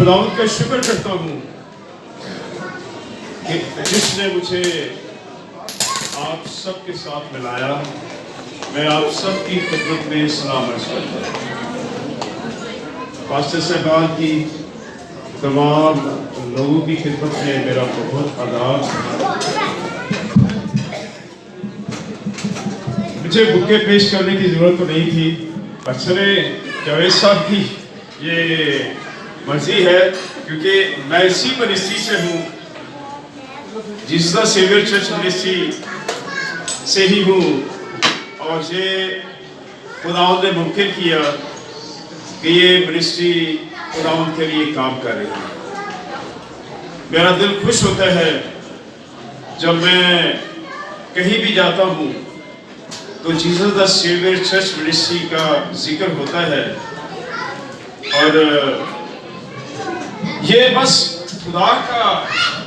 खुदावंद का शुक्र करता हूँ कि जिसने मुझे आप सबके साथ मिलाया। मैं आप सबकी खिदमत में सलाम अर्ज़ करता हूँ। पास्टर साहबान की तमाम लोगों की खिदमत में मेरा बहुत आदाब। मुझे बुके पेश करने की ज़रूरत तो नहीं थी, बचने जावेद साहब की ये मर्जी है, क्योंकि मैं इसी मिनिस्ट्री से हूँ, Jesus the saviour church ministry से ही हूँ, और ये खुदावंद ने मुमकिन किया कि ये मिनिस्ट्री खुदावंद के लिए काम कर रही है। मेरा दिल खुश होता है जब मैं कहीं भी जाता हूँ तो Jesus the saviour church ministry का जिक्र होता है। और ये बस खुदा का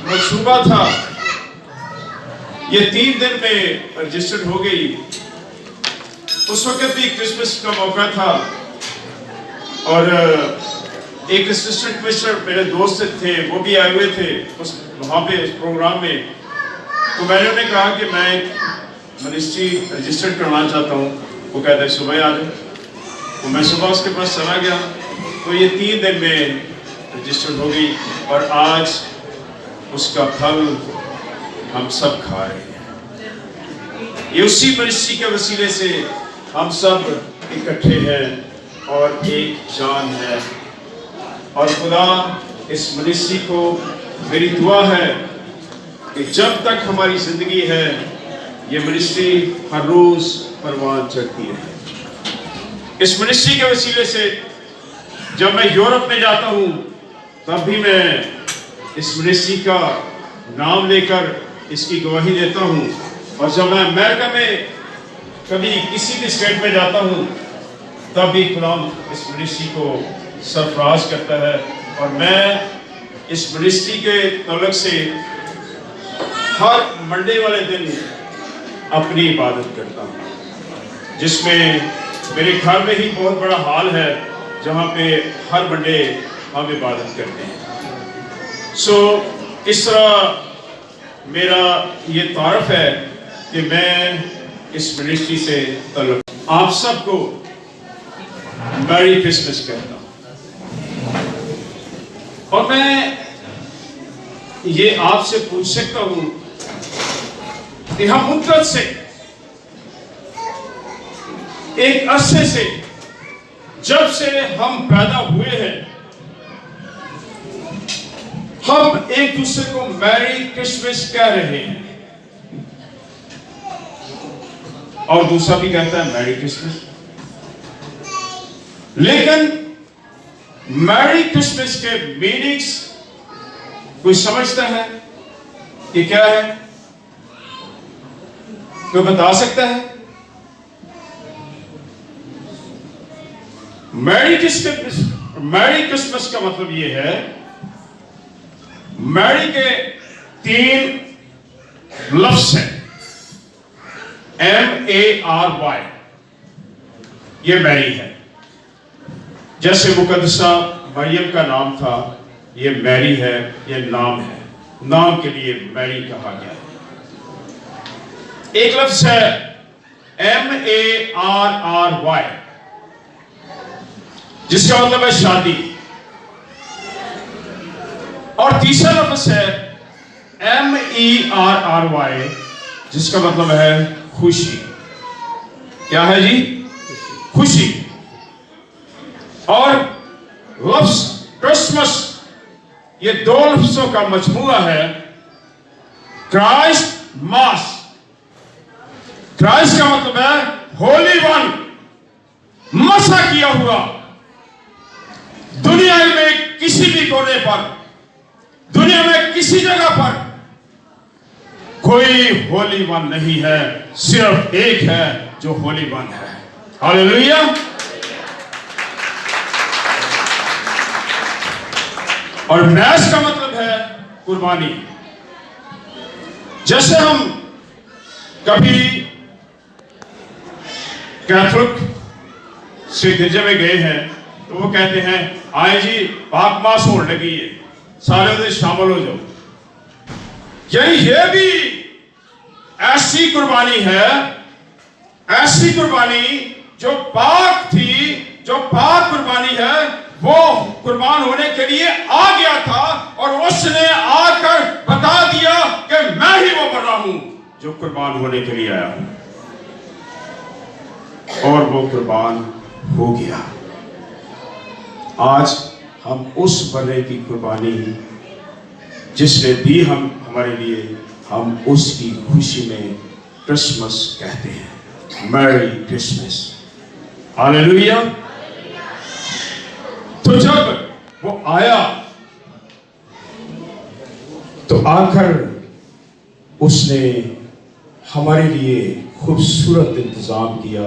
मंसूबा था। ये 3 दिन में रजिस्टर्ड हो गई। उस वक्त भी क्रिसमस का मौका था और एक असिस्टेंट कमिश्नर मेरे दोस्त थे, वो भी आए हुए थे उस वहाँ पे प्रोग्राम में। तो मैंने उन्हें कहा कि मैं मिनिस्ट्री रजिस्टर्ड करवाना चाहता हूँ। वो कहते हैं सुबह आ जाओ। तो मैं सुबह उसके पास चला गया, तो ये 3 दिन में रजिस्टर्ड हो गई और आज उसका फल हम सब खा रहे हैं। ये उसी मिनिस्ट्री के वसीले से हम सब इकट्ठे हैं और एक जान है। और खुदा इस मिनिस्ट्री को, मेरी दुआ है कि जब तक हमारी जिंदगी है ये मिनिस्ट्री हर रोज परवान चढ़ती है। इस मिनिस्ट्री के वसीले से जब मैं यूरोप में जाता हूँ तब भी मैं इस मिनिस्ट्री का नाम लेकर इसकी गवाही देता हूँ। और जब मैं अमेरिका में कभी किसी भी स्टेट में जाता हूँ तब भी खुदा इस मिनिस्ट्री को सरफराज करता है। और मैं इस मिनिस्ट्री के तलक से हर मंडे वाले दिन अपनी इबादत करता हूँ, जिसमें मेरे घर में ही बहुत बड़ा हॉल है जहाँ पे हर मंडे हम इबादत करते हैं। इस तरह मेरा ये तारफ है कि मैं इस मिनिस्ट्री से तल्लुक। आप सबको मैरी क्रिसमस कहता हूँ। और मैं ये आपसे पूछ सकता हूँ कि हम मुद्दत से एक अरसे से जब से हम पैदा हुए हैं हम एक दूसरे को मैरी क्रिसमस कह रहे हैं, और दूसरा भी कहता है मैरी क्रिसमस। लेकिन मैरी क्रिसमस के मीनिंग्स कोई समझता है कि क्या है? कोई बता सकता है? मैरी क्रिसमस का मतलब यह है, मैरी के 3 लफ्ज हैं, MARY, ये मैरी है। जैसे मुकद्दसा मरियम का नाम था, ये मैरी है, ये नाम है, नाम के लिए मैरी कहा गया है। एक लफ्ज है MARRY, जिसका मतलब है शादी। और तीसरा लफ्ज है MERRY, जिसका मतलब है खुशी। क्या है जी? खुशी। और लफ्ज क्रिसमस, ये 2 लफ्जों का मजमूआ है। क्राइस्ट मास, क्राइस्ट का मतलब है होली वन, मसा किया हुआ। दुनिया में किसी भी कोने पर, दुनिया में किसी जगह पर कोई होली वन नहीं है, सिर्फ एक है जो होली वन है। हालेलुया। और मैस का मतलब है कुर्बानी। जैसे हम कभी कैथोलिक से गिरजे में गए हैं तो वो कहते हैं आए जी पाक मास होने लगी है, सारे उधर शामिल हो जाओ। यानी ये भी ऐसी कुर्बानी है, ऐसी कुर्बानी जो पाक थी, जो पाक कुर्बानी है, वो कुर्बान होने के लिए आ गया था और उसने आकर बता दिया कि मैं ही वो बड़ा हूं जो कुर्बान होने के लिए आया हूं, और वो कुर्बान हो गया। आज हम उस बड़े की कुर्बानी जिसने दी हम हमारे लिए, हम उसकी खुशी में क्रिसमस कहते हैं, मैरी क्रिसमस, हालेलुया। तो जब वो आया तो आकर उसने हमारे लिए खूबसूरत इंतजाम किया।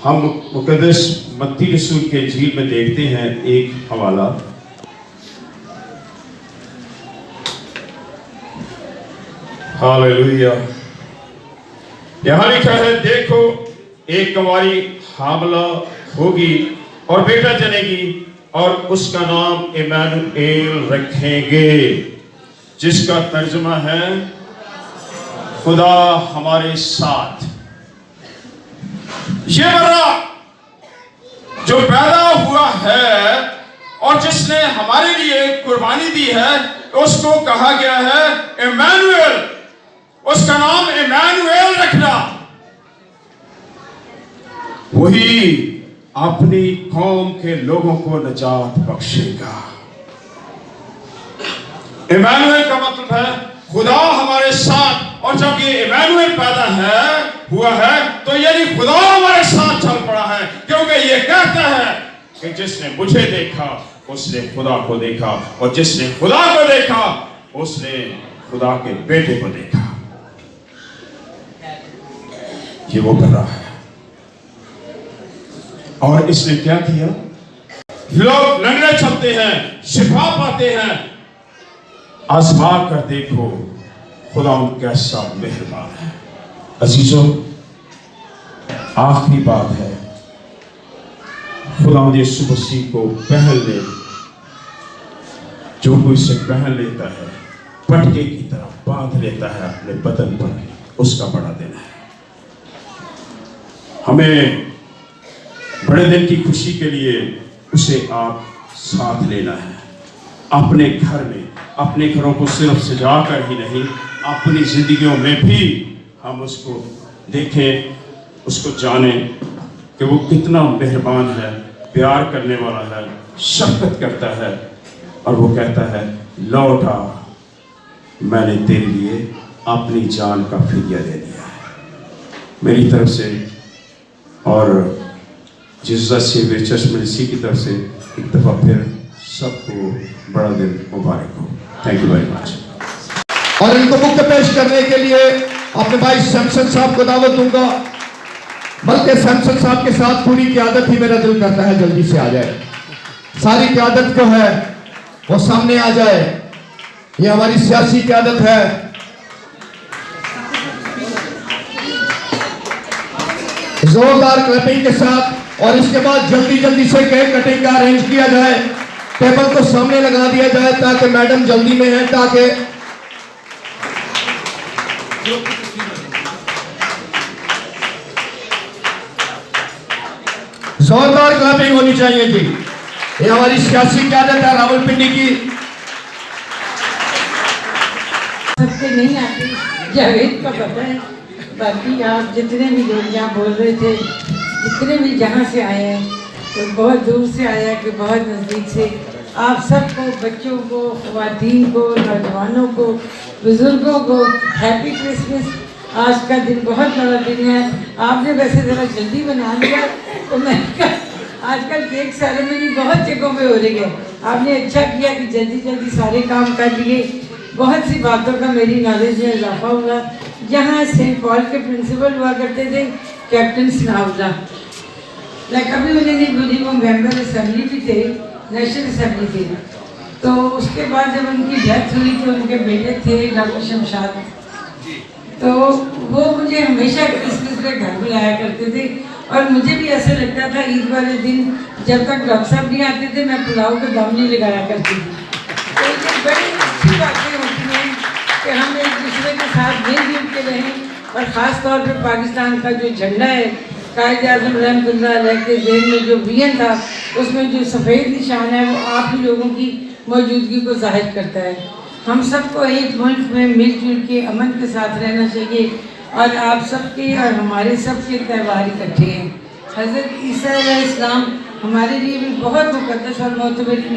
हम मुकद्दस मत्ती रसूल के इंजील में देखते हैं एक हवाला, हालेलुया। यहां लिखा है, देखो एक कुंवारी हामला होगी और बेटा जनेगी और उसका नाम इम्मानुएल रखेंगे, जिसका तर्जुमा है खुदा हमारे साथ। ये बड़ा जो पैदा हुआ है और जिसने हमारे लिए कुर्बानी दी है, उसको कहा गया है इम्मानुएल, उसका नाम इम्मानुएल रखना। वही अपनी कौम के लोगों को निजात बख्शेगा। इम्मानुएल का मतलब है खुदा हमारे साथ, और जब ये इम्मानुएल पैदा हुआ है तो यानी खुदा हमारे साथ चल पड़ा है, क्योंकि ये कहता है कि जिसने मुझे देखा उसने खुदा को देखा, और जिसने खुदा को देखा उसने खुदा के बेटे को देखा। ये वो कर रहा है। और इसने क्या किया? लोग लंगड़े चलते हैं, शिफा पाते हैं। आजमा कर देखो खुदा कैसा मेहरबान है। अजीजों, आखिरी बात है, खुदा यीशु मसीह को पहन ले। जो कोई इसे पहन लेता है, पटके की तरह बांध लेता है अपने बदन पर, उसका बड़ा दिन है। हमें बड़े दिन की खुशी के लिए उसे आप साथ लेना है। अपने घर में, अपने घरों को सिर्फ सजाकर ही नहीं, अपनी जिंदगियों में भी हम उसको देखें, उसको जानें कि वो कितना मेहरबान है, प्यार करने वाला है, शफकत करता है, और वो कहता है लौटा, मैंने तेरे लिए अपनी जान का फिदिया दे दिया है। मेरी तरफ से और जीसस सेवियर चर्च मिनिस्ट्री की तरफ से एक दफ़ा फिर सबको बड़ा दिन मुबारक हो। Thank you very much. और इनको मुक्त पेश करने के लिए अपने भाई सैमसन साहब को दावत दूंगा, बल्कि सैमसन साहब के साथ पूरी क़यादत ही मेरा दिल करता है जल्दी से आ जाए। सारी क़यादत जो है वो सामने आ जाए। ये हमारी सियासी क़यादत है। जोरदार क्लैपिंग के साथ, और इसके बाद जल्दी जल्दी से केक कटिंग का अरेंज किया जाए। टेबल को सामने लगा दिया जाए ताकि मैडम जल्दी में है, ताकि जोरदार क्लैपिंग होनी चाहिए जी। ये हमारी सियासी क़यादत है रावलपिंडी की। सबसे नहीं आती, जावेद का पता है। बाकी आप जितने भी लोग यहाँ बोल रहे थे, जितने भी जहाँ से आए हैं, तो बहुत दूर से आया कि बहुत नज़दीक से, आप सबको, बच्चों को, ख़वातीन को, नौजवानों को, बुज़ुर्गों को हैप्पी क्रिसमस। आज का दिन बहुत बड़ा दिन है। आपने वैसे ज़रा जल्दी बना लिया, तो मैं आजकल केक सेरेमनी बहुत जगहों पे हो रही है। आपने अच्छा किया कि जल्दी जल्दी सारे काम कर लिए। बहुत सी बातों का मेरी नॉलेज में इजाफा हुआ। जहाँ सेंट पॉल के प्रिंसिपल हुआ करते थे कैप्टन स्नावला, कभी उन्हें नहीं भूली, वो मेंबर असेंबली भी थे, नेशनल असेंबली थे। तो उसके बाद जब उनकी डेथ हुई तो उनके बेटे थे डॉक्टर शमशाद, तो वो मुझे हमेशा क्रिसमस में घर बुलाया करते थे और मुझे भी ऐसा लगता था ईद वाले दिन जब तक डॉक्टर साहब नहीं आते थे मैं पुलाव का दम नहीं लगाया करती थी। तो ये बड़ी अच्छी बातें होती हैं कि हम एक दूसरे के साथ मिलजुल के रहें। और ख़ास तौर पर पाकिस्तान का जो झंडा है, कायद-ए-आज़म रहमतुल्लाह अलैह के ज़हन में जो विजन था, उसमें जो सफ़ेद निशान है वो आप ही लोगों की मौजूदगी को जाहिर करता है। हम सबको एक मुल्क में मिलजुल के अमन के साथ रहना चाहिए और आप सबके और हमारे सबके त्यौहार इकट्ठे हैं। हज़रत ईसा अलैहिस्सलाम हमारे लिए भी बहुत मुक़द्दस और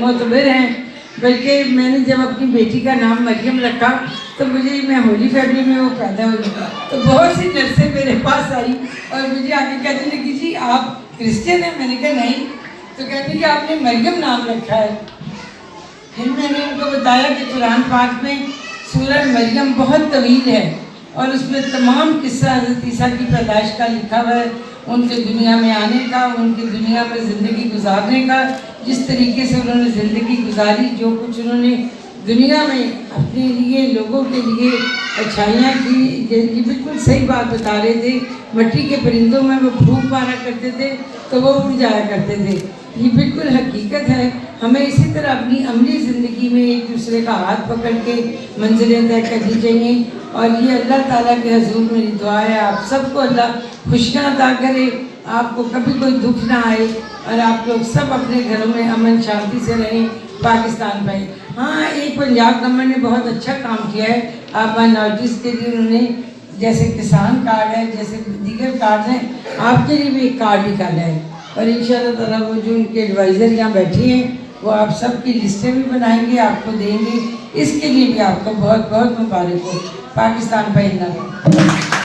मोतबर हैं। बल्कि मैंने जब अपनी बेटी का नाम मरियम रखा तो मुझे मैं होली फैमिली में वो पैदा हुई, तो बहुत सी नर्सें मेरे पास आई और मुझे आके कहने लगी जी आप क्रिश्चियन हैं? मैंने कहा नहीं। तो कहती कि आपने मरियम नाम रखा है। फिर मैंने उनको बताया कि कुरान पाक में सूरह मरियम बहुत तवील है और उसमें तमाम किस्सा हज़रत ईसा की पैदाइश का लिखा हुआ है, उनके दुनिया में आने का, उनकी दुनिया में ज़िंदगी गुजारने का, जिस तरीके से उन्होंने ज़िंदगी गुजारी, जो कुछ उन्होंने दुनिया में अपने लिए लोगों के लिए अच्छाइयाँ की। ये बिल्कुल सही बात बता रहे थे। मिट्टी के परिंदों में वो फूंक मारा करते थे तो वो उड़ जाया करते थे। ये बिल्कुल हकीकत है। हमें इसी तरह अपनी अमली ज़िंदगी में एक दूसरे का हाथ पकड़ के मंजिलें तय करनी चाहिए। और ये अल्लाह ताला के हजूर मेरी दुआ है आप सबको अल्लाह खुशियाँ अता करे, आपको कभी कोई दुख ना आए और आप लोग सब अपने घरों में अमन शांति से रहें, पाकिस्तान पाए। हाँ, एक पंजाब गवर्नमेंट ने बहुत अच्छा काम किया है। आप माइनॉरिटीज़ के लिए उन्होंने जैसे किसान कार्ड है, जैसे दीगर कार्ड हैं, आपके लिए भी एक कार्ड निकाला है। और इंशाअल्लाह ताला वो जो उनके एडवाइज़र यहाँ बैठे हैं वो आप सब की लिस्टें भी बनाएंगे, आपको देंगे। इसके लिए भी आपको बहुत बहुत मुबारक हो। पाकिस्तान का जिंदाबाद।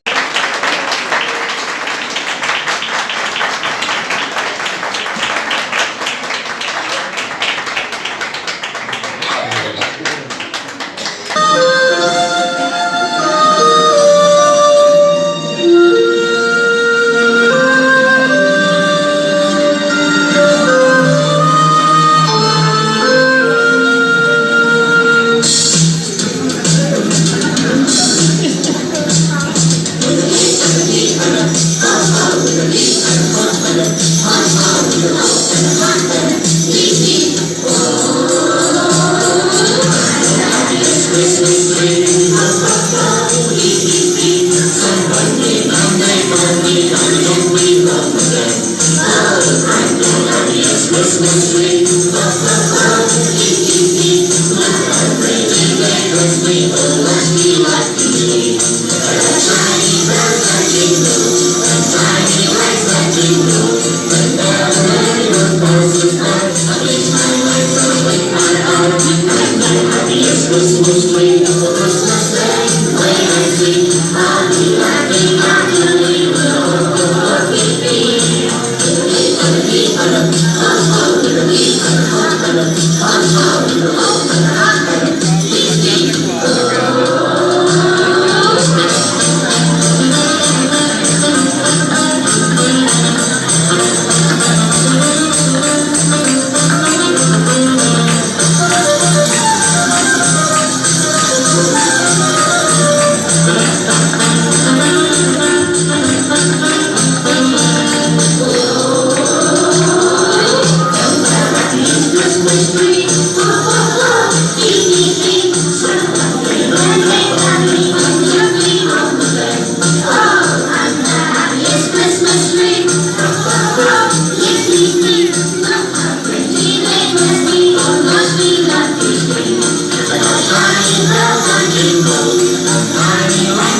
Shining